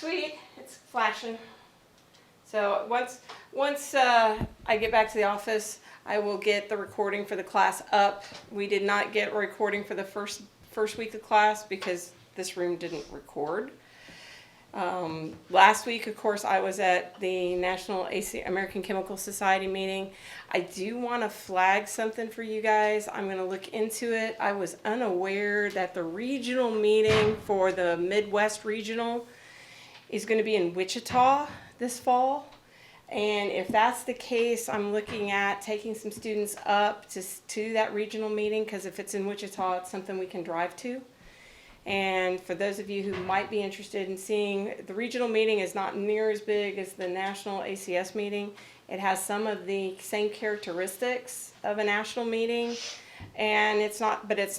Sweet, it's flashing. So once I get back to the office, I will get the recording for the class up. We did not get a recording for the first week of class because this room didn't record. Last week, of course, I was at the National American Chemical Society meeting. I do want to flag something for you guys. I'm going to look into it. I was unaware that the regional meeting for the Midwest Regional is going to be in Wichita this fall. And if that's the case, I'm looking at taking some students up to that regional meeting, because if it's in Wichita, it's something we can drive to. And for those of you who might be interested in seeing, the regional meeting is not near as big as the national ACS meeting. It has some of the same characteristics of a national meeting, and it's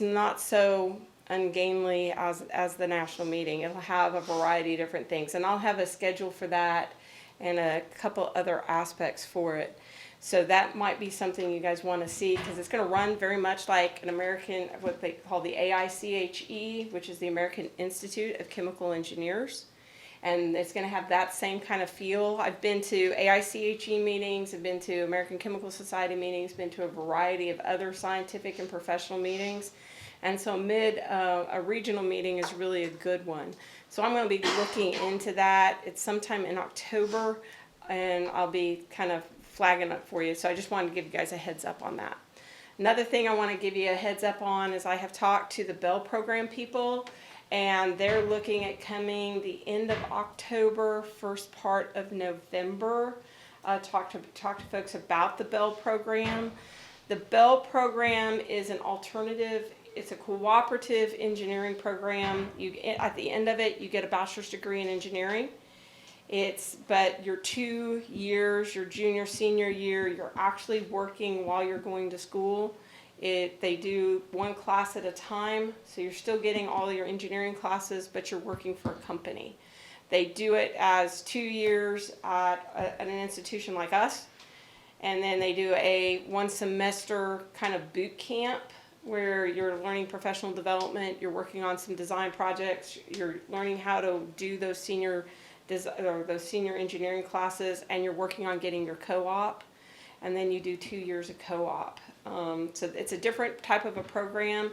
not so ungainly as the national meeting. It'll have a variety of different things, and I'll have a schedule for that and a couple other aspects for it. So that might be something you guys want to see, because it's going to run very much like an American, what they call the AICHE, which is the American Institute of Chemical Engineers. And it's going to have that same kind of feel. I've been to AICHE meetings, I've been to American Chemical Society meetings, been to a variety of other scientific and professional meetings. And so a regional meeting is really a good one. So I'm going to be looking into that. It's sometime in October, and I'll be kind of flagging it for you. So I just wanted to give you guys a heads up on that. Another thing I want to give you a heads up on is I have talked to the Bell Program people, and they're looking at coming the end of October, first part of November. Talk to folks about the Bell Program. The Bell Program is an alternative. It's a cooperative engineering program. At the end of it, you get a bachelor's degree in engineering. But your 2 years, your junior, senior year, you're actually working while you're going to school. They do one class at a time, so you're still getting all your engineering classes, but you're working for a company. They do it as 2 years at an institution like us, and then they do a 1 semester kind of boot camp where you're learning professional development, you're working on some design projects, you're learning how to do those senior engineering classes, and you're working on getting your co-op, and then you do 2 years of co-op. So it's a different type of a program.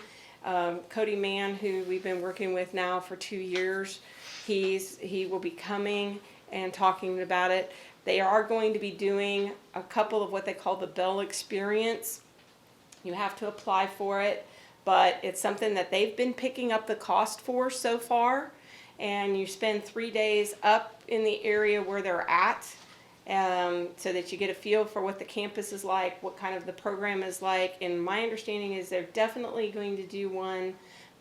Cody Mann, who we've been working with now for 2 years, he will be coming and talking about it. They are going to be doing a couple of what they call the Bell Experience. You have to apply for it, but it's something that they've been picking up the cost for so far. And you spend 3 days up in the area where they're at, so that you get a feel for what the campus is like, what kind of the program is like. And my understanding is they're definitely going to do one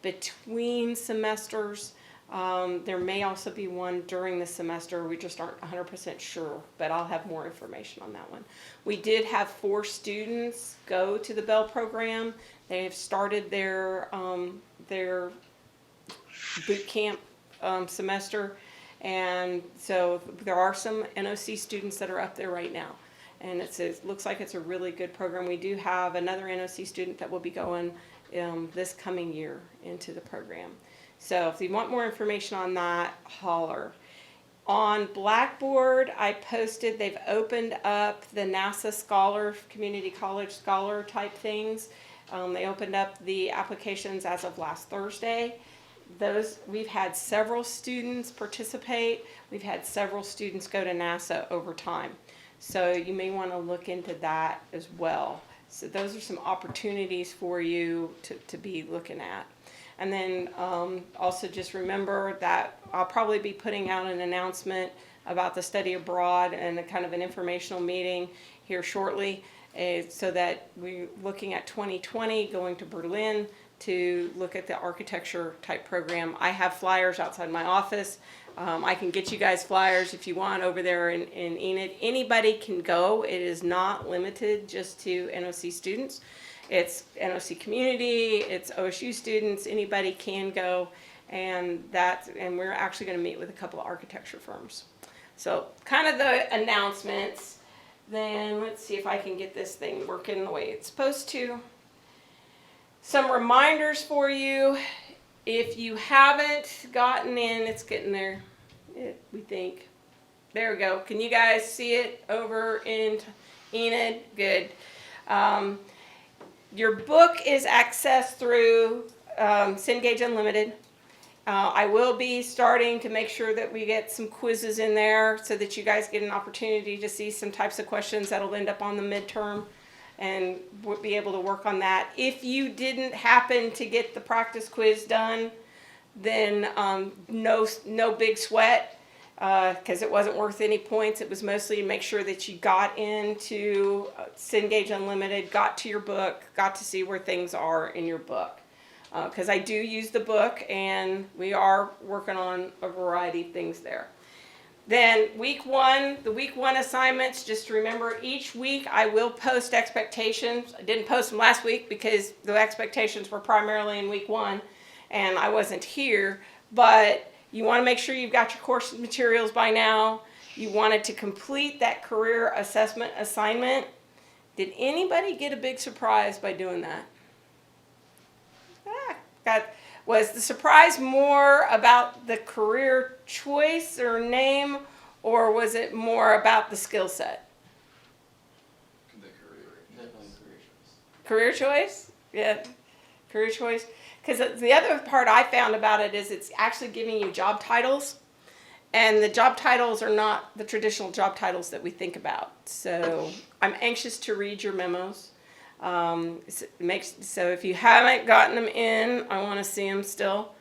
between semesters. There may also be one during the semester. We just aren't 100% sure, but I'll have more information on that one. We did have 4 students go to the Bell Program. They have started their boot camp semester, and so there are some NOC students that are up there right now, and it looks like it's a really good program. We do have another NOC student that will be going this coming year into the program. So if you want more information on that, holler. On Blackboard, I posted, they've opened up the NASA Scholar, Community College Scholar type things. They opened up the applications as of last Thursday. We've had several students participate. We've had several students go to NASA over time. So you may want to look into that as well. So those are some opportunities for you to be looking at. And then also just remember that I'll probably be putting out an announcement about the study abroad and a kind of an informational meeting here shortly, so that we're looking at 2020 going to Berlin to look at the architecture type program. I have flyers outside my office. I can get you guys flyers if you want over there in Enid. Anybody can go. It is not limited just to NOC students. It's NOC community, it's OSU students, anybody can go, and we're actually going to meet with a couple of architecture firms. So kind of the announcements. Then let's see if I can get this thing working the way it's supposed to. Some reminders for you. If you haven't gotten in, it's getting there. we think. There we go. Can you guys see it over in Enid? Good. Your book is accessed through Cengage Unlimited. I will be starting to make sure that we get some quizzes in there so that you guys get an opportunity to see some types of questions that'll end up on the midterm, and we'll be able to work on that. If you didn't happen to get the practice quiz done, then no big sweat, because it wasn't worth any points. It was mostly to make sure that you got into Cengage Unlimited, got to your book, got to see where things are in your book. Because I do use the book, and we are working on a variety of things there. Then the week one assignments, just remember each week I will post expectations. I didn't post them last week because the expectations were primarily in week one and I wasn't here, but you want to make sure you've got your course materials by now. You wanted to complete that career assessment assignment. Did anybody get a big surprise by doing that? Was the surprise more about the career choice or name, or was it more about the skill set? The career. Definitely Career choice? Yeah, career choice. Because the other part I found about it is it's actually giving you job titles, and the job titles are not the traditional job titles that we think about. So I'm anxious to read your memos. So if you haven't gotten them in, I want to see them still,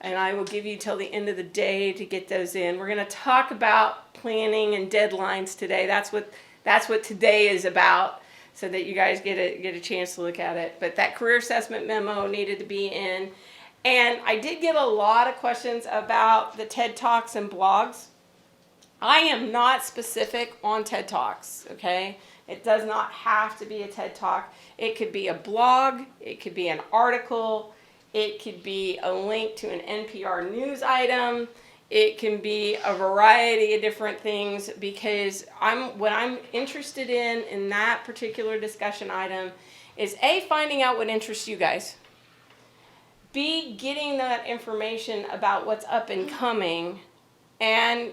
and I will give you till the end of the day to get those in. We're going to talk about planning and deadlines today. That's what today is about, so that you guys get a chance to look at it. But that career assessment memo needed to be in, and I did get a lot of questions about the TED Talks and blogs. I am not specific on TED Talks, okay? It does not have to be a TED Talk. It could be a blog, it could be an article, it could be a link to an NPR news item, it can be a variety of different things, because what I'm interested in that particular discussion item is A, finding out what interests you guys, B, getting that information about what's up and coming, and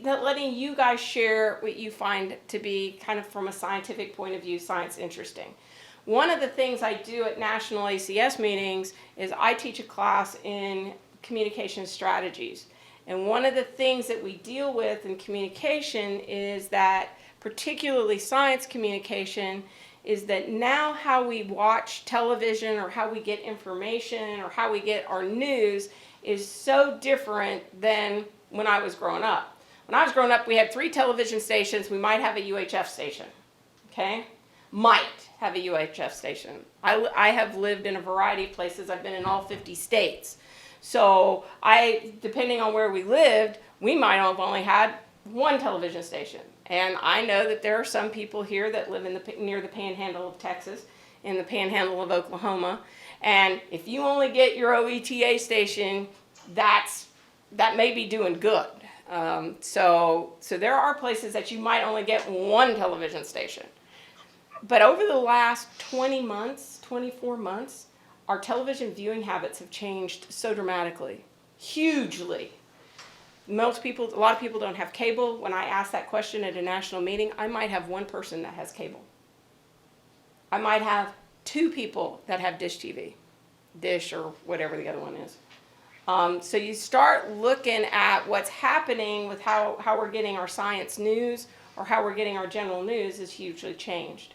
letting you guys share what you find to be, kind of from a scientific point of view, science interesting. One of the things I do at national ACS meetings is I teach a class in communication strategies. And one of the things that we deal with in communication is that, particularly science communication, is that now how we watch television or how we get information or how we get our news is so different than when I was growing up. When I was growing up, we had 3 television stations. We might have a UHF station, okay? Might have a UHF station. I have lived in a variety of places. I've been in all 50 states. So depending on where we lived, we might have only had 1 television station. And I know that there are some people here that live near the panhandle of Texas, in the panhandle of Oklahoma. And if you only get your OETA station, that may be doing good. So there are places that you might only get 1 television station. But over the last 24 months, our television viewing habits have changed so dramatically, hugely. A lot of people don't have cable. When I ask that question at a national meeting, I might have 1 person that has cable. I might have 2 people that have Dish TV, Dish or whatever the other one is. So you start looking at what's happening with how we're getting our science news, or how we're getting our general news, is hugely changed.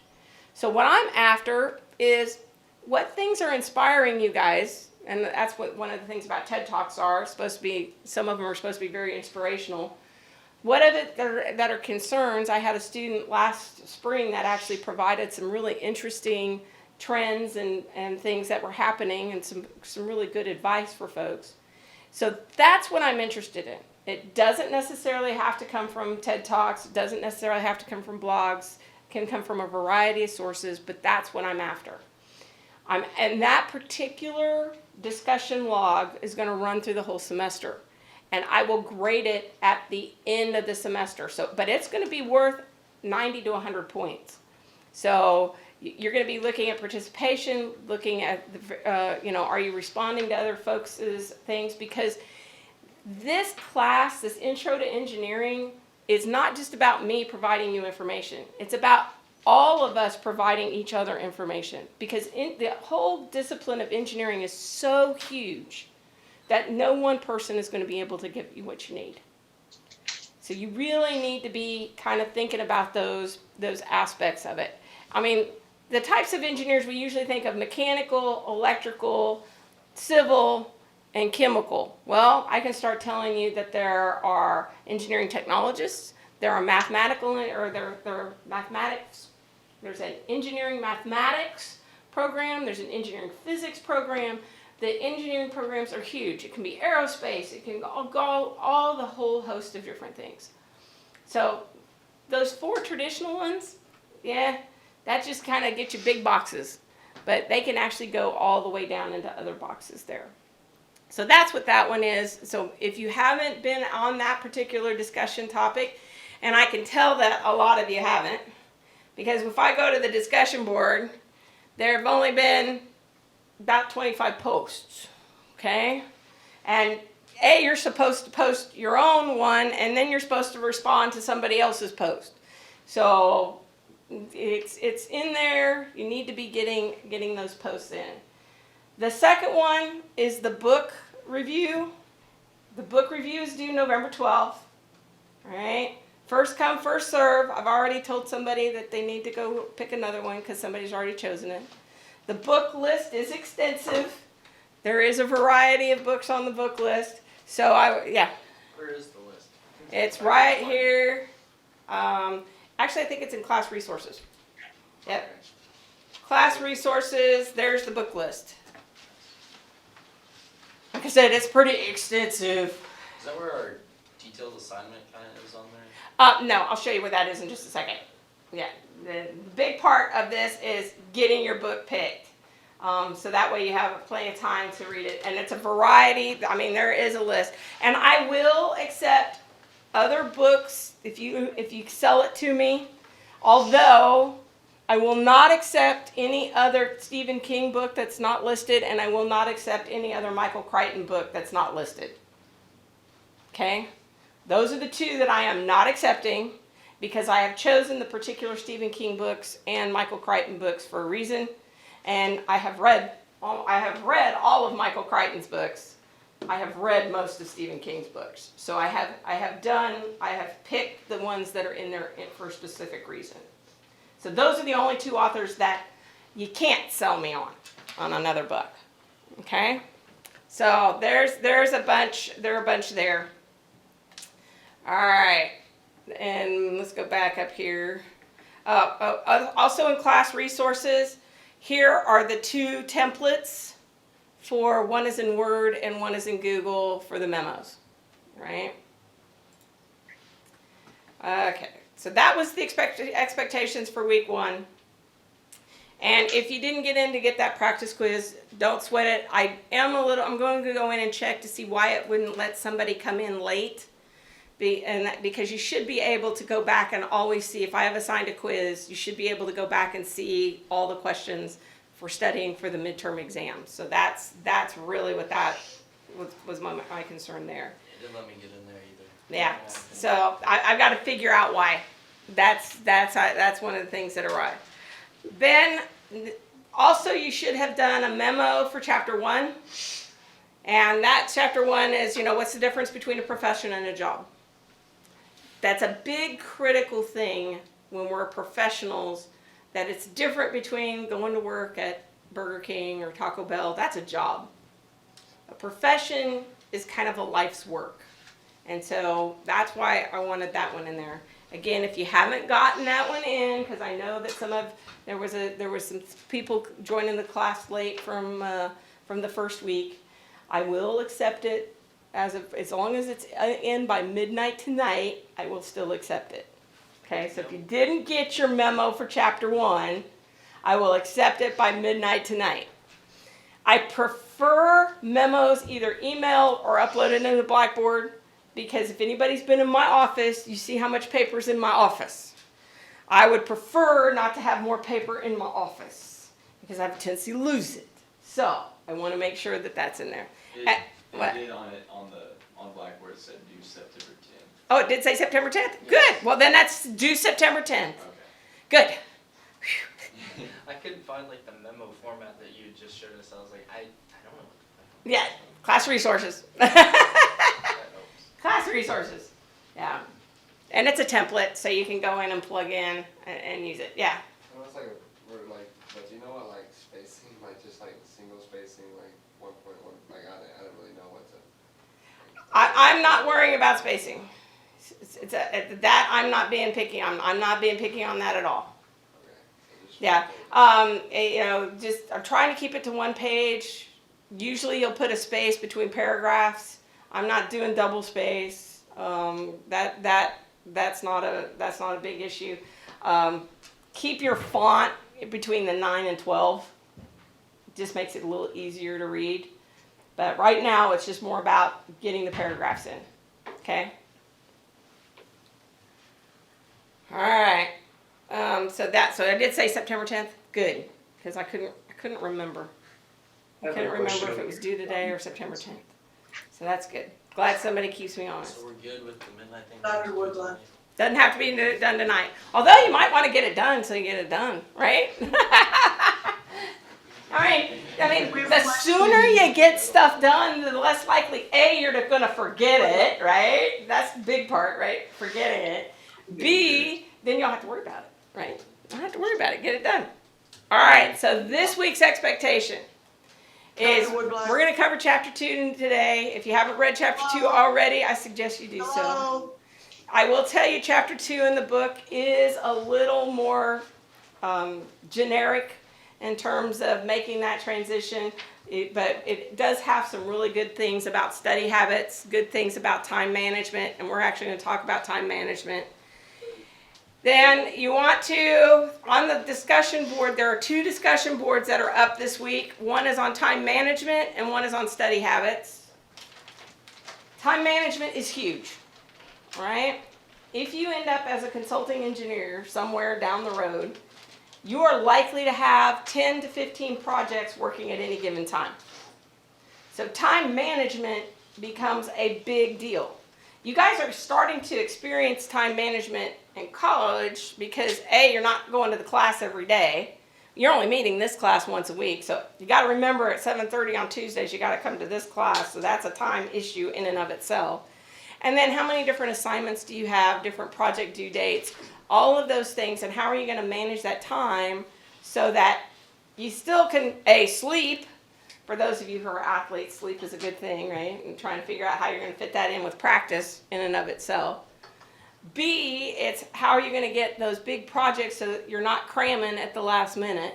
So what I'm after is what things are inspiring you guys, and that's what one of the things about TED Talks are supposed to be. Some of them are supposed to be very inspirational. What of it that are concerns? I had a student last spring that actually provided some really interesting trends and things that were happening, and some really good advice for folks. So that's what I'm interested in. It doesn't necessarily have to come from TED Talks. It doesn't necessarily have to come from blogs. It can come from a variety of sources, but that's what I'm after. And that particular discussion log is going to run through the whole semester. And I will grade it at the end of the semester. But it's going to be worth 90 to 100 points. So you're going to be looking at participation, looking at, are you responding to other folks' things? Because This class, this intro to engineering, is not just about me providing you information. It's about all of us providing each other information, because the whole discipline of engineering is so huge that no one person is going to be able to give you what you need. So you really need to be kind of thinking about those aspects of it. I mean, the types of engineers we usually think of: mechanical, electrical, civil, and chemical. Well, I can start telling you that there are engineering technologists, there are mathematical, or there are mathematics. There's an engineering mathematics program, there's an engineering physics program. The engineering programs are huge. It can be aerospace, it can go all the whole host of different things. So those 4 traditional ones, yeah, that just kind of gets you big boxes, but they can actually go all the way down into other boxes there. So that's what that one is. So if you haven't been on that particular discussion topic, and I can tell that a lot of you haven't, because if I go to the discussion board, there have only been about 25 posts, okay? And you're supposed to post your own one, and then you're supposed to respond to somebody else's post. So it's in there. You need to be getting those posts in. The second one is the book review. The book review is due November 12th, all right? First come, first serve. I've already told somebody that they need to go pick another one because somebody's already chosen it. The book list is extensive. There is a variety of books on the book list. So yeah. Where is the list? It's right here. Actually, I think it's in class resources. Yep. Okay. Class resources, there's the book list. Like I said, it's pretty extensive. Is that where our detailed assignment kind of is on there? No, I'll show you what that is in just a second. Yeah, the big part of this is getting your book picked. So that way you have plenty of time to read it. And it's a variety. I mean, there is a list. And I will accept other books if you sell it to me. Although I will not accept any other Stephen King book that's not listed, and I will not accept any other Michael Crichton book that's not listed. Okay? Those are the 2 that I am not accepting, because I have chosen the particular Stephen King books and Michael Crichton books for a reason, and I have read all of Michael Crichton's books. I have read most of Stephen King's books. So I have picked the ones that are in there for a specific reason. So those are the only 2 authors that you can't sell me on another book. Okay? So there's a bunch. There are a bunch there. All right. And let's go back up here. Also in class resources, here are the 2 templates for one is in Word and one is in Google for the memos. Right? Okay. So that was the expectations for week 1. And if you didn't get in to get that practice quiz, don't sweat it. I'm going to go in and check to see why it wouldn't let somebody come in late. Because you should be able to go back and always see, if I have assigned a quiz, you should be able to go back and see all the questions for studying for the midterm exams. So that's really what that was my concern there. It didn't let me get in there either. Yeah, so I've got to figure out why. That's one of the things that arrived. Then also you should have done a memo for chapter 1. And that chapter 1 is, what's the difference between a profession and a job? That's a big critical thing when we're professionals, that it's different between going to work at Burger King or Taco Bell. That's a job. A profession is kind of a life's work. And so that's why I wanted that one in there. Again, if you haven't gotten that one in, because I know that there was some people joining the class late from the first week, I will accept it as long as it's in by midnight tonight. I will still accept it. Okay, so if you didn't get your memo for chapter 1, I will accept it by midnight tonight. I prefer memos either emailed or uploaded into Blackboard, because if anybody's been in my office, you see how much paper's in my office. I would prefer not to have more paper in my office, because I have a tendency to lose it. So I want to make sure that that's in there. It What? did on on Blackboard it said due September 10th. Oh, it did say September 10th? Yes. Good. Well, then that's due September 10th. Okay. Good. I couldn't find like the memo format that you just showed us. I was like, I don't know what the fuck. Yeah, class resources. That helps. Class resources. Yeah. And it's a template, so you can go in and plug in and use it. Yeah. Well, it's like but you know what, like spacing, like just like single spacing, like 1.1, like I don't really know what to. I'm not worrying about spacing. That I'm not being picky. I'm not being picky on that at all. Okay. So just Yeah. Just I'm trying to keep it to one page. Usually you'll put a space between paragraphs. I'm not doing double space. That's not a big issue. Keep your font between the 9 and 12. Just makes it a little easier to read. But right now it's just more about getting the paragraphs in. Okay? All right. So I did say September 10th. Good, because I couldn't remember. I couldn't remember if it was due today or September 10th. So that's good. Glad somebody keeps me honest. So we're good with the midnight thing? Dr. Woodland. Doesn't have to be done tonight. Although you might want to get it done so you get it done, right? I mean, the sooner you get stuff done, the less likely, A, you're going to forget it, right? That's the big part, right? Forgetting it. B, then you'll have to worry about it, right? You don't have to worry about it. Get it done. All right, so this week's expectation is Dr. Woodbine. we're going to cover chapter 2 today. If you haven't read chapter 2 already, I suggest you do so. Hello. I will tell you chapter 2 in the book is a little more generic in terms of making that transition, but it does have some really good things about study habits, good things about time management, and we're actually going to talk about time management. Then you want to, on the discussion board, there are 2 discussion boards that are up this week. One is on time management and one is on study habits. Time management is huge, right? If you end up as a consulting engineer somewhere down the road, you are likely to have 10 to 15 projects working at any given time. So time management becomes a big deal. You guys are starting to experience time management in college because A, you're not going to the class every day. You're only meeting this class once a week. So you got to remember at 7:30 on Tuesdays, you got to come to this class. So that's a time issue in and of itself. And then how many different assignments do you have, different project due dates, all of those things, and how are you going to manage that time so that you still can, A, sleep. For those of you who are athletes, sleep is a good thing, right? And trying to figure out how you're going to fit that in with practice in and of itself. B, it's how are you going to get those big projects so that you're not cramming at the last minute.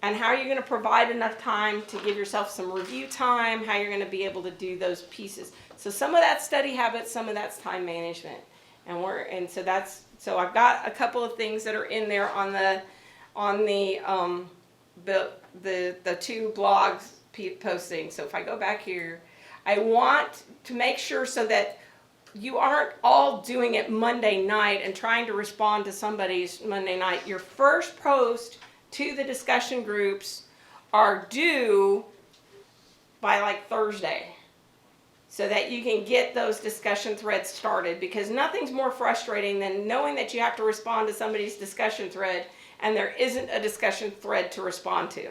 And how are you going to provide enough time to give yourself some review time, how you're going to be able to do those pieces. So some of that's study habits, some of that's time management. So I've got a couple of things that are in there on the 2 blogs posting. So if I go back here, I want to make sure so that you aren't all doing it Monday night and trying to respond to somebody's Monday night. Your first post to the discussion groups are due by like Thursday, so that you can get those discussion threads started, because nothing's more frustrating than knowing that you have to respond to somebody's discussion thread and there isn't a discussion thread to respond to.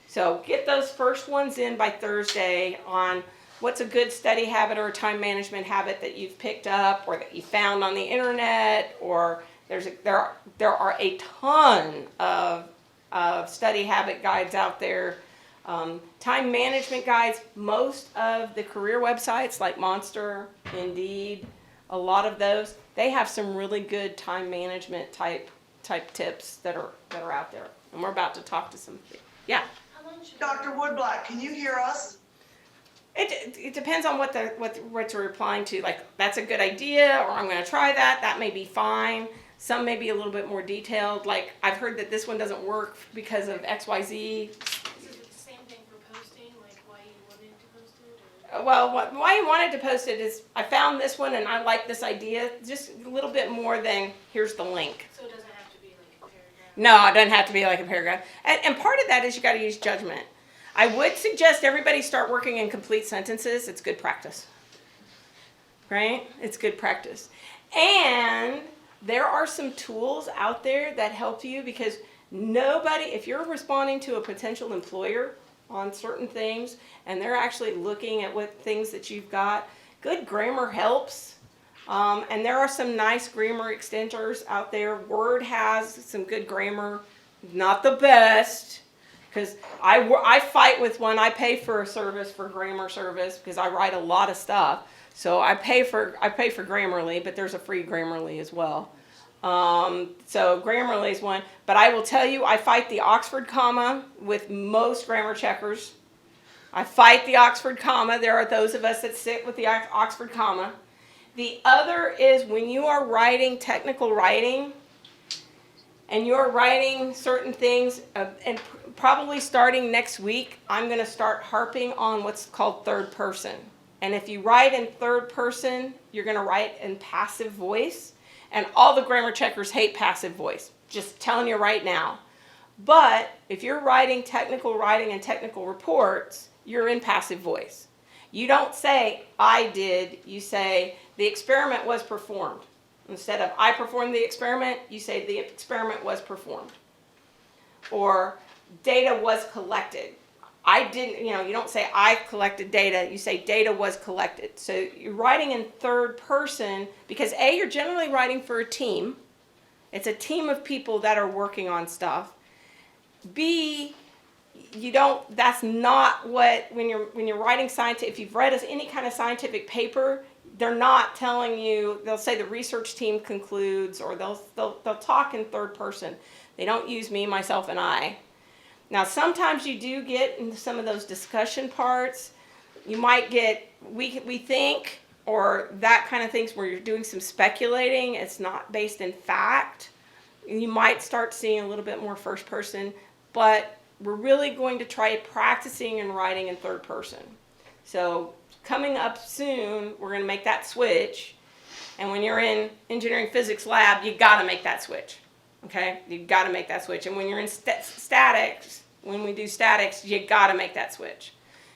So get those first ones in by Thursday on what's a good study habit or a time management habit that you've picked up or that you found on the internet, or there are a ton of study habit guides out there. Time management guides, most of the career websites like Monster, Indeed, a lot of those, they have some really good time management type tips that are out there. And we're about to talk to some. Yeah. Dr. Woodblack, can you hear us? It depends on what you're replying to. Like, that's a good idea, or I'm going to try that. That may be fine. Some may be a little bit more detailed. Like, I've heard that this one doesn't work because of XYZ. Is it the same thing for posting, like why you wanted to post it? Or? Well, why you wanted to post it is I found this one and I like this idea. Just a little bit more than here's the link. So it doesn't have to be like a paragraph? No, it doesn't have to be like a paragraph. And part of that is you got to use judgment. I would suggest everybody start working in complete sentences. It's good practice. Right? It's good practice. And there are some tools out there that help you, because nobody, if you're responding to a potential employer on certain things and they're actually looking at what things that you've got, good grammar helps. And there are some nice grammar extenders out there. Word has some good grammar, not the best, because I fight with one. I pay for a service for grammar service because I write a lot of stuff. So I pay for Grammarly, but there's a free Grammarly as well. So Grammarly is one, but I will tell you, I fight the Oxford comma with most grammar checkers. I fight the Oxford comma. There are those of us that sit with the Oxford comma. The other is when you are writing technical writing, and you're writing certain things, and probably starting next week, I'm going to start harping on what's called third person. And if you write in third person, you're going to write in passive voice. And all the grammar checkers hate passive voice. Just telling you right now. But if you're writing technical writing and technical reports, you're in passive voice. You don't say, I did. You say, the experiment was performed. Instead of, I performed the experiment, you say, the experiment was performed. Or, data was collected. I didn't, you don't say I collected data, you say data was collected. So you're writing in third person because A, you're generally writing for a team. It's a team of people that are working on stuff. B, that's not what, when you're writing scientific, if you've read any kind of scientific paper, they're not telling you, they'll say the research team concludes, or they'll talk in third person. They don't use me, myself, and I. Now, sometimes you do get into some of those discussion parts. You might get, we think, or that kind of things where you're doing some speculating. It's not based in fact. You might start seeing a little bit more first person, but we're really going to try practicing and writing in third person. So coming up soon, we're going to make that switch. And when you're in engineering physics lab, you got to make that switch. Okay, you got to make that switch. And when you're in statics, when we do statics, you got to make that switch.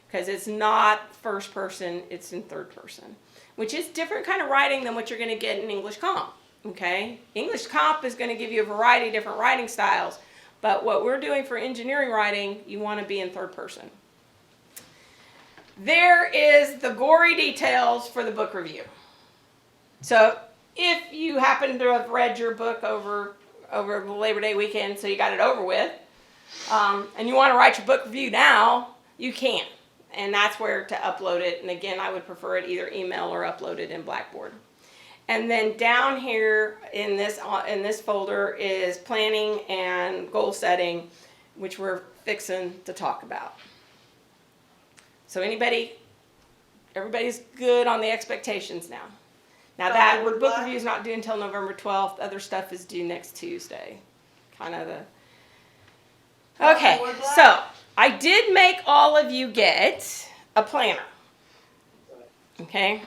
Because it's not first person, it's in third person. Which is different kind of writing than what you're going to get in English Comp. Okay, English Comp is going to give you a variety of different writing styles. But what we're doing for engineering writing, you want to be in third person. There is the gory details for the book review. So if you happen to have read your book over the Labor Day weekend, so you got it over with, and you want to write your book review now, you can. And that's where to upload it. And again, I would prefer it either email or upload it in Blackboard. And then down here in this folder is planning and goal setting, which we're fixing to talk about. So everybody's good on the expectations now. Now that book review is not due until November 12th. Other stuff is due next Tuesday. Okay, so I did make all of you get a planner. Okay?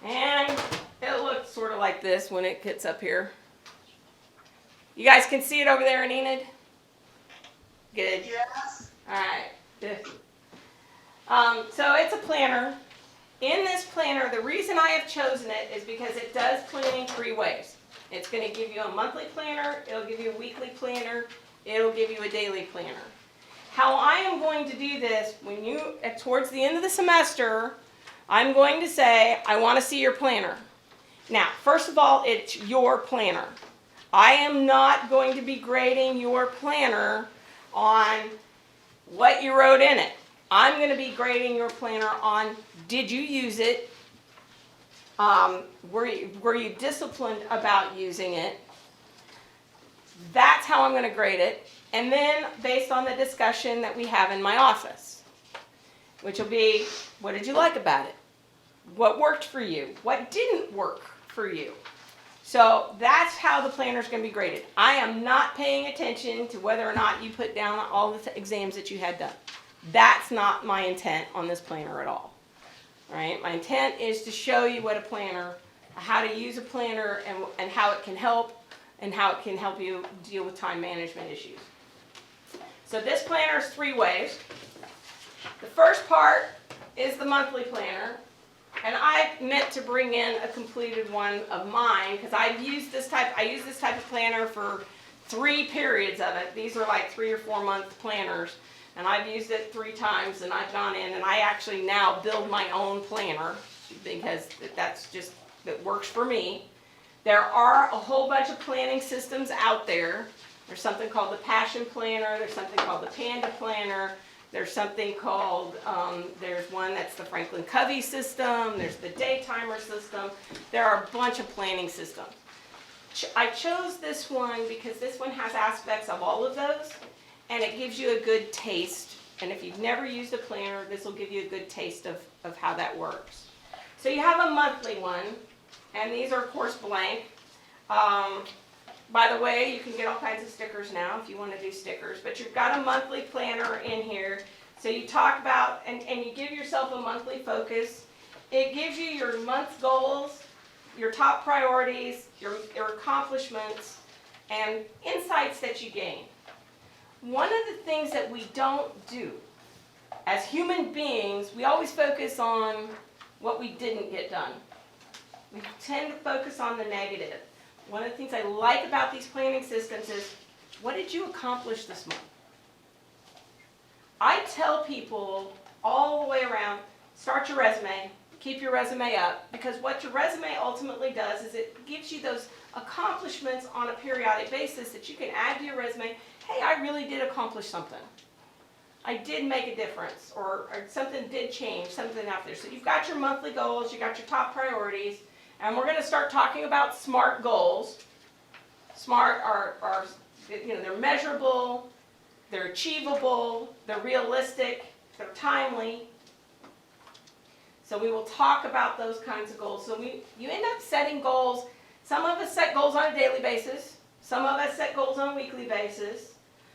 And it looks sort of like this when it gets up here. You guys can see it over there in Enid? Good. Yes. All right. Good. So it's a planner. In this planner, the reason I have chosen it is because it does planning 3 ways. It's going to give you a monthly planner, it'll give you a weekly planner, it'll give you a daily planner. How I am going to do this, towards the end of the semester, I'm going to say, I want to see your planner. Now, first of all, it's your planner. I am not going to be grading your planner on what you wrote in it. I'm going to be grading your planner on, did you use it? Were you disciplined about using it? That's how I'm going to grade it. And then based on the discussion that we have in my office, which will be, what did you like about it? What worked for you? What didn't work for you? So that's how the planner is going to be graded. I am not paying attention to whether or not you put down all the exams that you had done. That's not my intent on this planner at all. All right? My intent is to show you what a planner, how to use a planner and how it can help, and how it can help you deal with time management issues. So this planner is 3 ways. The first part is the monthly planner. And I meant to bring in a completed one of mine because I use this type of planner for 3 periods of it. These are like 3 or 4 month planners. And I've used it 3 times, and I've gone in and I actually now build my own planner because that works for me. There are a whole bunch of planning systems out there. There's something called the Passion Planner, there's something called the Panda Planner, there's something called, there's one that's the Franklin Covey system, there's the Daytimer system. There are a bunch of planning systems. I chose this one because this one has aspects of all of those, and it gives you a good taste. And if you've never used a planner, this will give you a good taste of how that works. So you have a monthly one, and these are of course blank. By the way, you can get all kinds of stickers now if you want to do stickers, but you've got a monthly planner in here. So you talk about, and you give yourself a monthly focus. It gives you your month goals, your top priorities, your accomplishments, and insights that you gain. One of the things that we don't do as human beings, we always focus on what we didn't get done. We tend to focus on the negative. One of the things I like about these planning systems is, what did you accomplish this month? I tell people all the way around, start your resume, keep your resume up, because what your resume ultimately does is it gives you those accomplishments on a periodic basis that you can add to your resume. Hey, I really did accomplish something. I did make a difference, or something did change, something out there. So you've got your monthly goals, you've got your top priorities, and we're going to start talking about SMART goals. SMART are they're measurable, they're achievable, they're realistic, they're timely. So we will talk about those kinds of goals. So you end up setting goals. Some of us set goals on a daily basis. Some of us set goals on a weekly basis.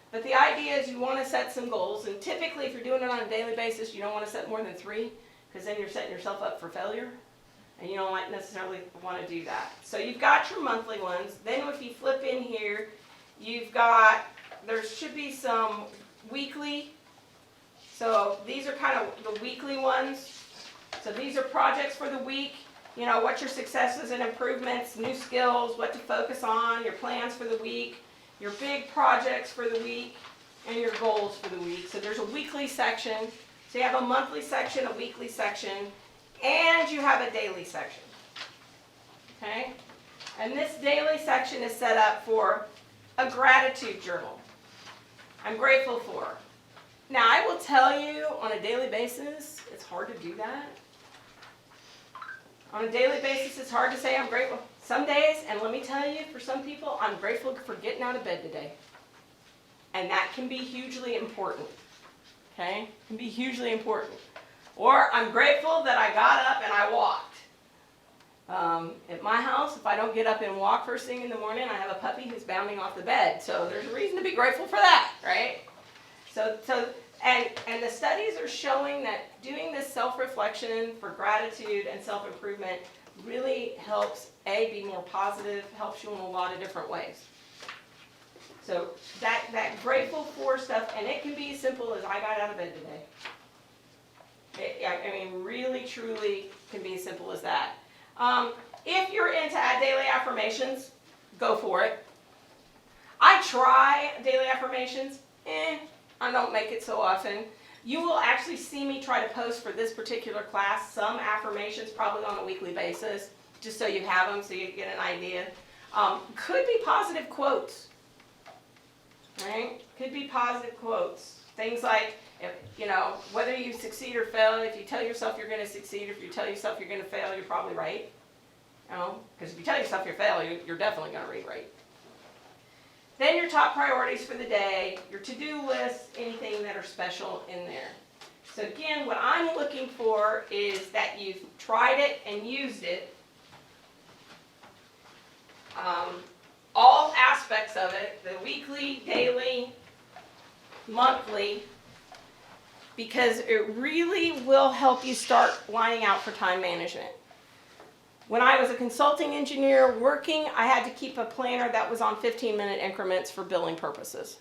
But the idea is you want to set some goals. And typically, if you're doing it on a daily basis, you don't want to set more than 3, because then you're setting yourself up for failure. And you don't necessarily want to do that. So you've got your monthly ones. Then if you flip in here, there should be some weekly. So these are kind of the weekly ones. So these are projects for the week. You know, what your successes and improvements, new skills, what to focus on, your plans for the week, your big projects for the week, and your goals for the week. So there's a weekly section. So you have a monthly section, a weekly section, and you have a daily section. Okay? And this daily section is set up for a gratitude journal. I'm grateful for. Now, I will tell you on a daily basis, it's hard to do that. On a daily basis, it's hard to say I'm grateful. Some days, and let me tell you, for some people, I'm grateful for getting out of bed today. And that can be hugely important. Okay? It can be hugely important. Or I'm grateful that I got up and I walked. At my house, if I don't get up and walk first thing in the morning, I have a puppy who's bounding off the bed. So there's a reason to be grateful for that, right? And the studies are showing that doing this self-reflection for gratitude and self-improvement really helps, be more positive, helps you in a lot of different ways. So that grateful for stuff, and it can be as simple as I got out of bed today. I mean, really, truly can be as simple as that. If you're into daily affirmations, go for it. I try daily affirmations. I don't make it so often. You will actually see me try to post for this particular class some affirmations, probably on a weekly basis, just so you have them, so you get an idea. Could be positive quotes, right? Could be positive quotes. Things like, whether you succeed or fail, if you tell yourself you're going to succeed, if you tell yourself you're going to fail, you're probably right. Because if you tell yourself you're fail, you're definitely going to read right. Then your top priorities for the day, your to-do list, anything that are special in there. So again, what I'm looking for is that you've tried it and used it. All aspects of it, the weekly, daily, monthly, because it really will help you start lining out for time management. When I was a consulting engineer working, I had to keep a planner that was on 15-minute increments for billing purposes.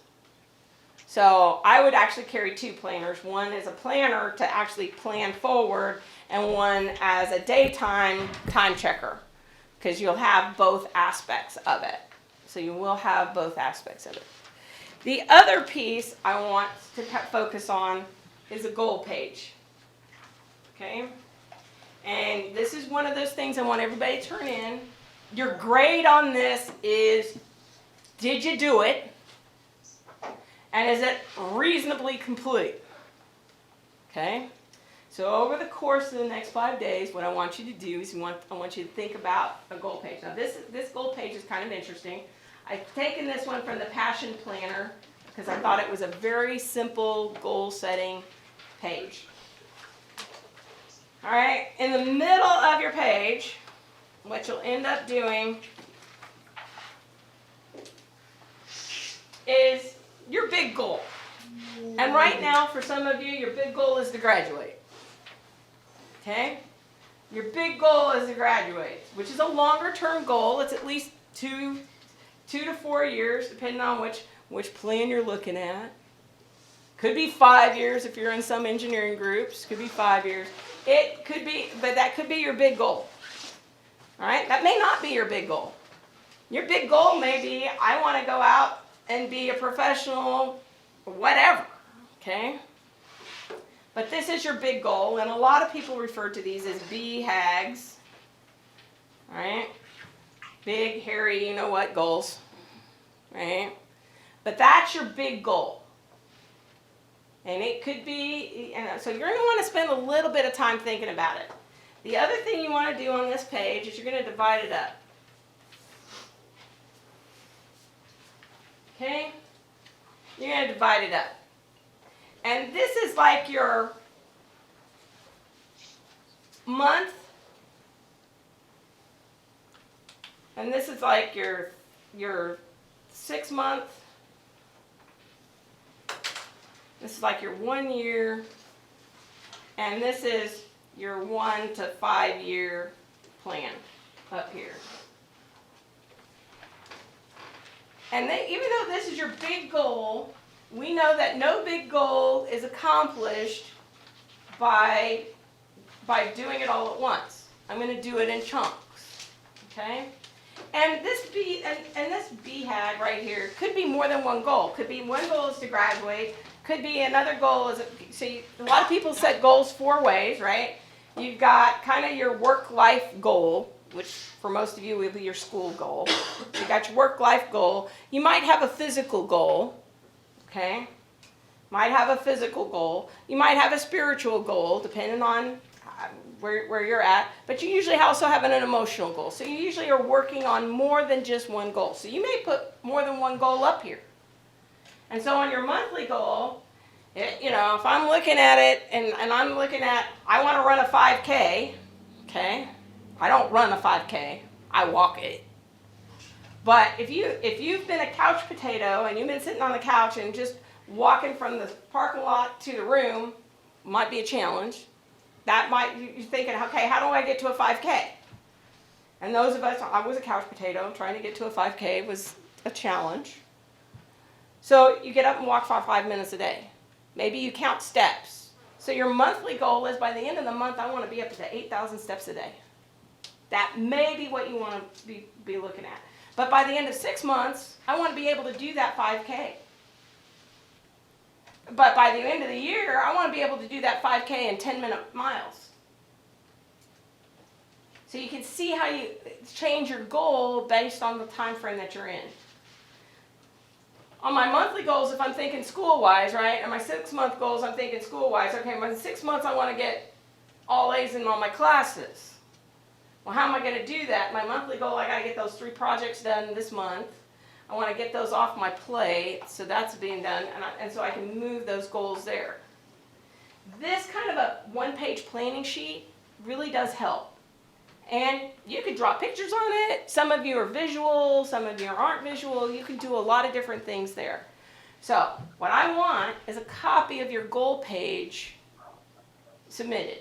So I would actually carry two planners. One is a planner to actually plan forward, and one as a daytime time checker, because you'll have both aspects of it. So you will have both aspects of it. The other piece I want to focus on is a goal page. Okay? And this is one of those things I want everybody to turn in. Your grade on this is, did you do it? And is it reasonably complete? Okay? So over the course of the next 5 days, what I want you to do is I want you to think about a goal page. Now this goal page is kind of interesting. I've taken this one from the Passion Planner because I thought it was a very simple goal setting page. All right, in the middle of your page, what you'll end up doing is your big goal. And right now, for some of you, your big goal is to graduate. Okay? Your big goal is to graduate, which is a longer term goal. It's at least two to 4 years, depending on which plan you're looking at. Could be 5 years if you're in some engineering groups. Could be 5 years. It could be, but that could be your big goal. All right? That may not be your big goal. Your big goal may be, I want to go out and be a professional, whatever. Okay? But this is your big goal, and a lot of people refer to these as BHAGs. All right? Big, hairy, you know what, goals. Right? But that's your big goal. And it could be, so you're going to want to spend a little bit of time thinking about it. The other thing you want to do on this page is you're going to divide it up. Okay? You're going to divide it up. And this is like your month. And this is like your 6 month. This is like your 1 year. And this is your 1 to 5 year plan up here. And even though this is your big goal, we know that no big goal is accomplished by doing it all at once. I'm going to do it in chunks. Okay? And this BHAG right here could be more than one goal. Could be one goal is to graduate. Could be another goal is, a lot of people set goals 4 ways, right? You've got kind of your work-life goal, which for most of you will be your school goal. You got your work-life goal. You might have a physical goal, okay? Might have a physical goal. You might have a spiritual goal, depending on where you're at. But you usually also have an emotional goal. So you usually are working on more than just one goal. So you may put more than one goal up here. And so on your monthly goal, if I'm looking at it and I'm looking at, I want to run a 5K, okay? I don't run a 5K, I walk it. But if you've been a couch potato and you've been sitting on the couch and just walking from the parking lot to the room, might be a challenge. That you're thinking, okay, how do I get to a 5K? And those of us, I was a couch potato, trying to get to a 5K was a challenge. So you get up and walk for 5 minutes a day. Maybe you count steps. So your monthly goal is by the end of the month, I want to be up to 8,000 steps a day. That may be what you want to be looking at. But by the end of 6 months, I want to be able to do that 5K. But by the end of the year, I want to be able to do that 5K in 10-minute miles. So you can see how you change your goal based on the time frame that you're in. On my monthly goals, if I'm thinking school-wise, right, and my 6-month goals, I'm thinking school-wise, okay, my 6 months I want to get all A's in all my classes. Well, how am I going to do that? My monthly goal, I got to get those 3 projects done this month. I want to get those off my plate, so that's being done, and so I can move those goals there. This kind of a 1-page planning sheet really does help. And you could draw pictures on it. Some of you are visual, some of you aren't visual. You can do a lot of different things there. So what I want is a copy of your goal page submitted.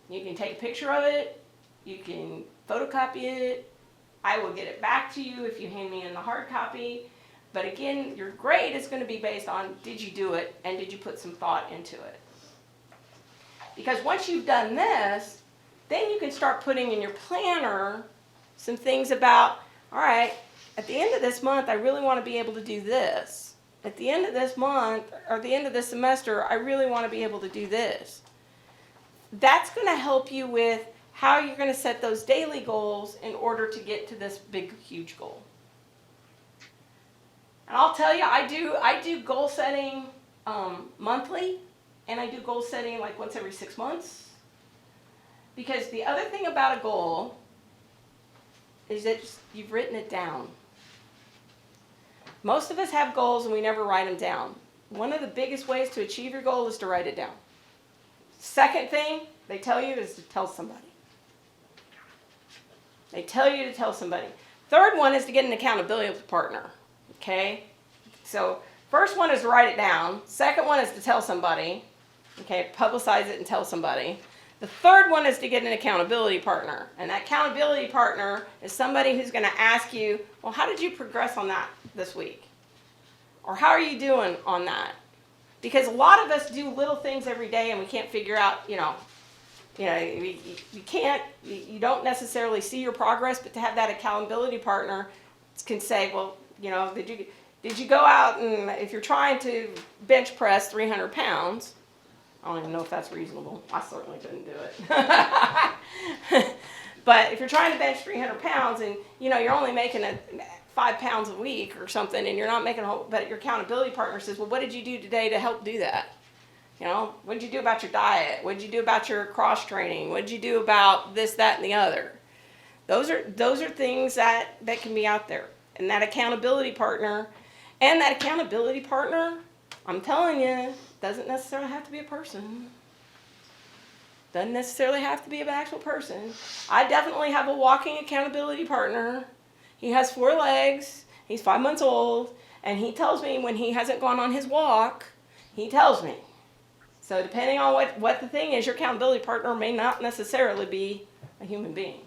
You can take a picture of it. You can photocopy it. I will get it back to you if you hand me in the hard copy. But again, your grade is going to be based on did you do it and did you put some thought into it. Because once you've done this, then you can start putting in your planner some things about, all right, at the end of this month, I really want to be able to do this. At the end of this month, or the end of this semester, I really want to be able to do this. That's going to help you with how you're going to set those daily goals in order to get to this big, huge goal. And I'll tell you, I do goal setting monthly, and I do goal setting like once every 6 months. Because the other thing about a goal is that you've written it down. Most of us have goals and we never write them down. One of the biggest ways to achieve your goal is to write it down. Second thing they tell you is to tell somebody. They tell you to tell somebody. Third one is to get an accountability partner. Okay? So first one is to write it down. Second one is to tell somebody. Okay, publicize it and tell somebody. The third one is to get an accountability partner. And that accountability partner is somebody who's going to ask you, well, how did you progress on that this week? Or how are you doing on that? Because a lot of us do little things every day and we can't figure out, you don't necessarily see your progress, but to have that accountability partner can say, well, did you go out and if you're trying to bench press 300 pounds, I don't even know if that's reasonable. I certainly couldn't do it. But if you're trying to bench 300 pounds and, you're only making 5 pounds a week or something and you're not making a whole, but your accountability partner says, well, what did you do today to help do that? What did you do about your diet? What did you do about your cross training? What did you do about this, that, and the other? Those are things that can be out there. And that accountability partner, I'm telling you, doesn't necessarily have to be a person. Doesn't necessarily have to be an actual person. I definitely have a walking accountability partner. He has 4 legs. He's 5 months old. And he tells me when he hasn't gone on his walk, he tells me. So depending on what the thing is, your accountability partner may not necessarily be a human being.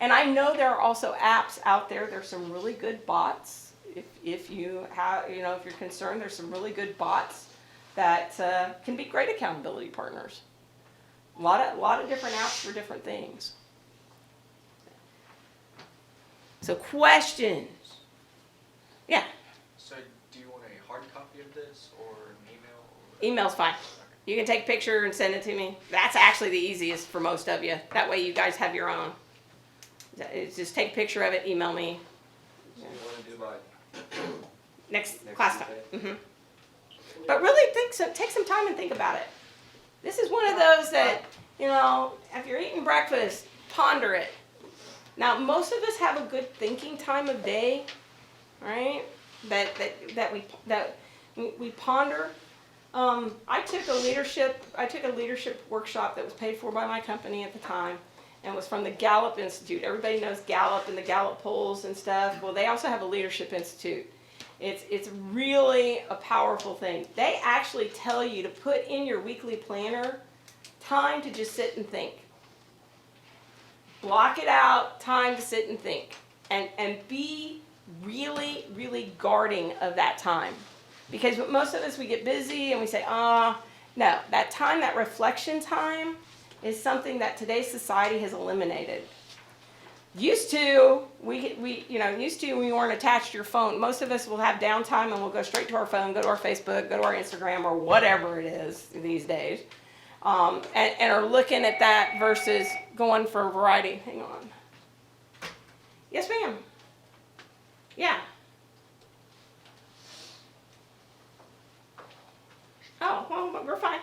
And I know there are also apps out there. There's some really good bots. If you have, if you're concerned, there's some really good bots that can be great accountability partners. A lot of different apps for different things. So questions? Yeah. So do you want a hard copy of this or an email? Email's fine. You can take a picture and send it to me. That's actually the easiest for most of you. That way you guys have your own. It's just take a picture of it, email me. So you wanna do by Next next class time. Tuesday? But really take some time and think about it. This is one of those that, if you're eating breakfast, ponder it. Now, most of us have a good thinking time of day, right? That we ponder. I took a leadership workshop that was paid for by my company at the time, and was from the Gallup Institute. Everybody knows Gallup and the Gallup polls and stuff. Well, they also have a leadership institute. It's really a powerful thing. They actually tell you to put in your weekly planner time to just sit and think. Block it out, time to sit and think. And be really, really guarding of that time. Because most of us, we get busy and we say, no, that time, that reflection time is something that today's society has eliminated. Used to, when we weren't attached to your phone, most of us will have downtime and we'll go straight to our phone, go to our Facebook, go to our Instagram, or whatever it is these days, and are looking at that versus going for a variety. Hang on. Yes, ma'am. Yeah. Oh, well, we're fine.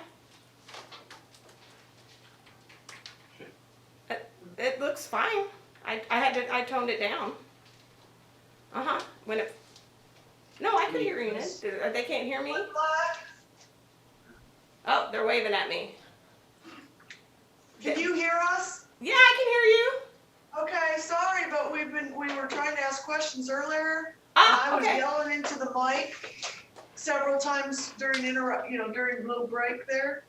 It looks fine. I toned it down. No, I could hear you. They can't hear me? Oh, they're waving at me. Can you hear us? Yeah, I can hear you. Okay, sorry, but we were trying to ask questions earlier. Ah, I was okay. yelling into the mic several times during during a little break there.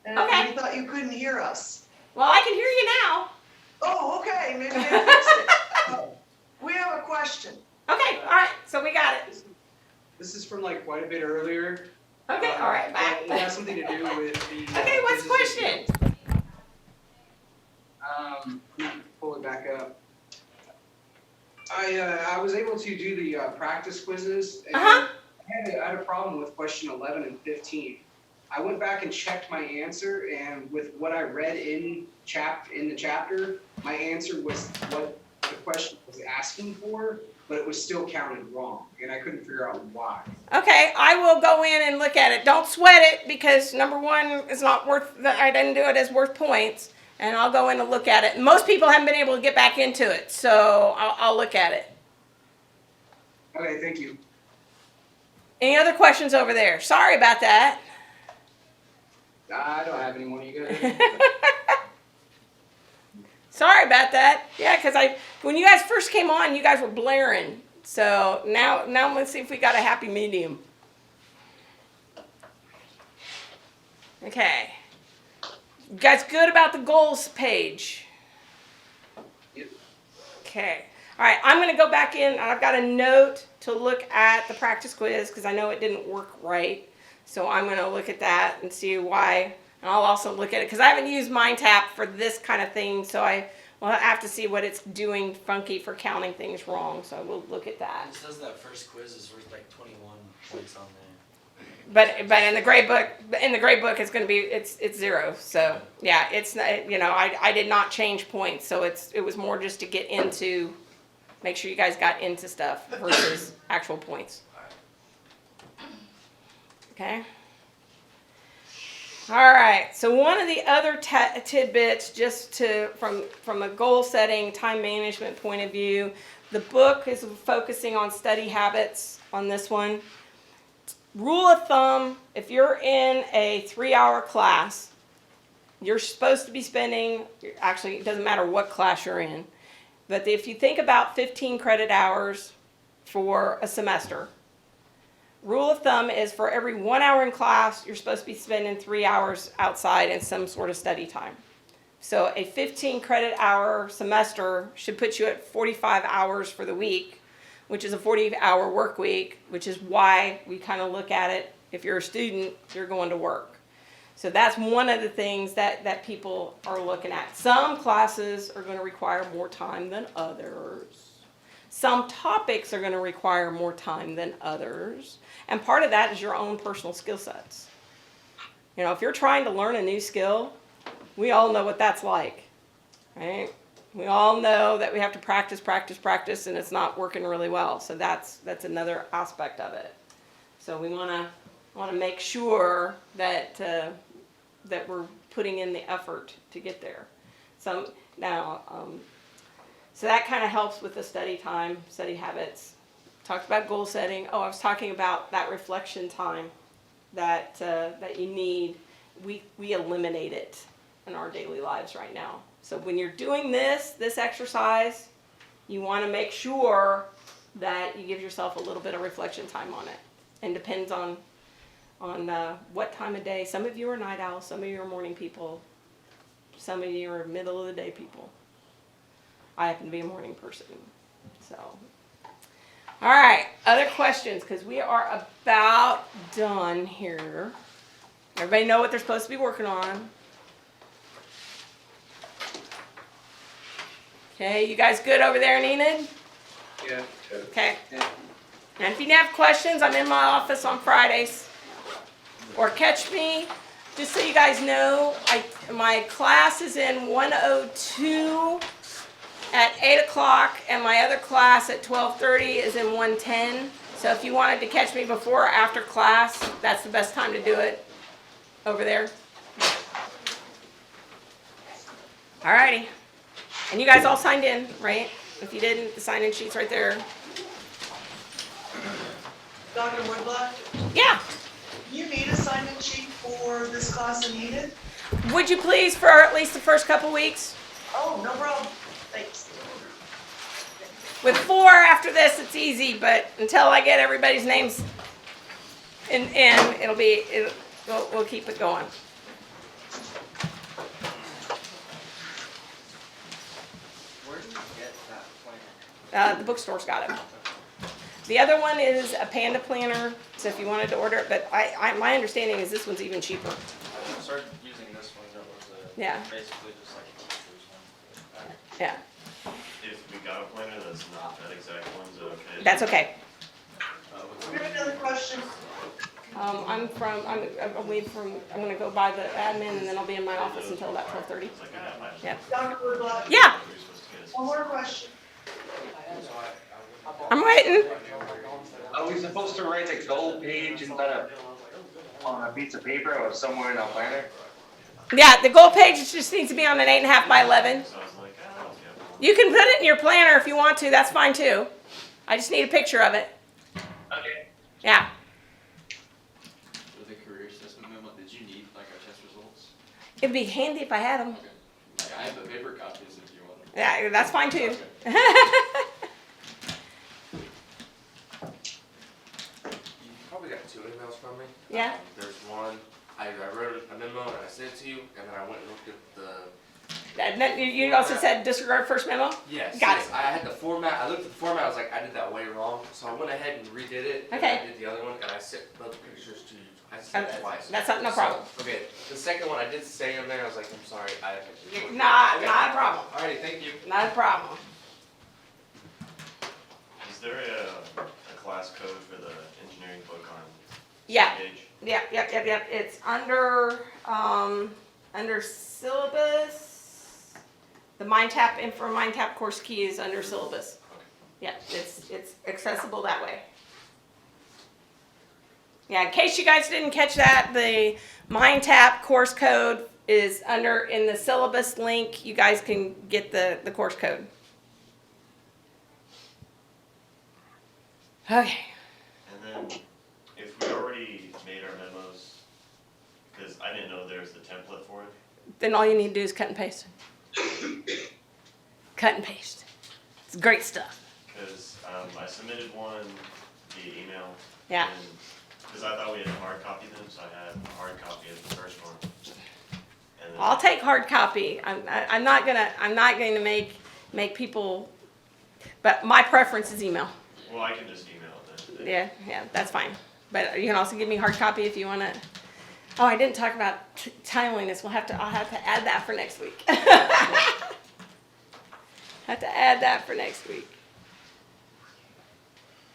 And Okay. we thought you couldn't hear us. Well, I can hear you now. Oh, okay, maybe they fixed it. We have a question. Okay, all right. This is from like quite a bit earlier. Okay, all right, but bye. It has something to do with the. Okay, what's the quizzes. question? Let me pull it back up. I was able to do the practice quizzes, and Uh-huh. I had a problem with question 11 and 15. I went back and checked my answer, and with what I read in the chapter, my answer was what the question was asking for, but it was still counted wrong, and I couldn't figure out why. Okay, I will go in and look at it. Don't sweat it because number one, it's not worth, I didn't do it as worth points. And I'll go in and look at it. Most people haven't been able to get back into it, so I'll look at it. Okay, thank you. Any other questions over there? Sorry about that. I don't have any more. You guys? Sorry about that. Yeah, because when you guys first came on, you guys were blaring. So now let's see if we got a happy medium. Okay. You guys good about the goals page? Yep. Okay. All right, I'm going to go back in. I've got a note to look at the practice quiz because I know it didn't work right. So I'm going to look at that and see why. And I'll also look at it because I haven't used MindTap for this kind of thing. So I will have to see what it's doing funky for counting things wrong. So we'll look at that. It says that first quiz is worth like 21 points on there. But in the gray book, it's going to be it's 0. So yeah, it's I did not change points. So it was more just to get into, make sure you guys got into stuff versus actual points. Okay. All right. So one of the other tidbits, just from a goal setting, time management point of view, the book is focusing on study habits on this one. Rule of thumb, if you're in a 3-hour class, you're supposed to be spending, actually it doesn't matter what class you're in, but if you think about 15 credit hours for a semester, rule of thumb is for every 1 hour in class, you're supposed to be spending 3 hours outside in some sort of study time. So a 15 credit hour semester should put you at 45 hours for the week, which is a 40-hour work week, which is why we kind of look at it. If you're a student, you're going to work. So that's one of the things that people are looking at. Some classes are going to require more time than others. Some topics are going to require more time than others. And part of that is your own personal skill sets. You know, if you're trying to learn a new skill, we all know what that's like, right? We all know that we have to practice, and it's not working really well. So that's another aspect of it. So we want to make sure that that we're putting in the effort to get there. So that kind of helps with the study time, study habits. Talked about goal setting. Oh, I was talking about that reflection time that you need. We eliminate it in our daily lives right now. So when you're doing this exercise, you want to make sure that you give yourself a little bit of reflection time on it. And depends on what time of day. Some of you are night owls, some of you are morning people, some of you are middle of the day people. I happen to be a morning person. So, all right, other questions, because we are about done here. Everybody know what they're supposed to be working on. Okay, you guys good over there in Enid? Yeah. Okay. Yeah. And if you have questions, I'm in my office on Fridays. Or catch me, just so you guys know, my class is in 102 at 8 o'clock, and my other class at 12:30 is in 110. So if you wanted to catch me before or after class, that's the best time to do it over there. Alrighty. And you guys all signed in, right? If you didn't, the sign-in sheet's right there. Dr. Woodblock, Yeah. you need a sign-in sheet for this class in Enid? Would you please, for at least the first couple weeks? Oh, no problem. Thanks. With 4 after this, it's easy, but until I get everybody's names in, we'll keep it going. Where do you get that plan? The bookstore's got it. The other one is a Panda planner, so if you wanted to order it, but my understanding is this one's even cheaper. I started using this one, that was Yeah. basically just like a teacher's one. Yeah, If we got a planner that's not that exact one, is it okay? that's okay. We have another question. I'm gonna go by the admin and then I'll be in my office until about 12:30. It's like, I got my. Yeah. Dr. Woodblock, Yeah, We're supposed to get us- one more question. I'm waiting. Are we supposed to write the goal page instead of on a piece of paper or somewhere in our planner? Yeah, the goal page just needs to be on an 8.5 by 11. So I was like, I don't get one. You can put it in your planner if you want to, that's fine too. I just need a picture of it. Okay. Yeah, For the career assessment memo, did you need like our test results? it'd be handy if I had them. Okay. I have the paper copies if you want them. Yeah, that's fine too. You probably got 2 emails from me. Yeah. There's one, I wrote a memo and I sent it to you, and then I went and looked at the. And then you also said disregard first memo? Yes. Got yes, I had the format, I looked at the format, I was like, I did that way wrong, so I went ahead and redid it. And Okay. I did the other one, and I sent both pictures to you. I sent it twice. That's not, no problem. So, okay, the second one I did say in there, I was like, I'm sorry, Not Okay. a problem. Alrighty, thank you. Not a problem. Is there a class code for the engineering book on Yeah. page? Yep. It's under syllabus. The MindTap course key is under syllabus. Yeah, it's accessible that way. Yeah, in case you guys didn't catch that, the MindTap course code is in the syllabus link. You guys can get the course code. Okay. And then, if we already made our memos, because I didn't know there was the template for it, Then all you need to do is cut and paste. Cut and paste. It's great stuff. because I submitted one via email. Yeah. Because I thought we had a hard copy of them, so I had a hard copy of the first one. And then, I'll take hard copy. I'm not gonna make people, but my preference is email. well, I can just email it then. Yeah, that's fine. But you can also give me hard copy if you wanna. Oh, I didn't talk about timeliness. I'll have to add that for next week. Have to add that for next week.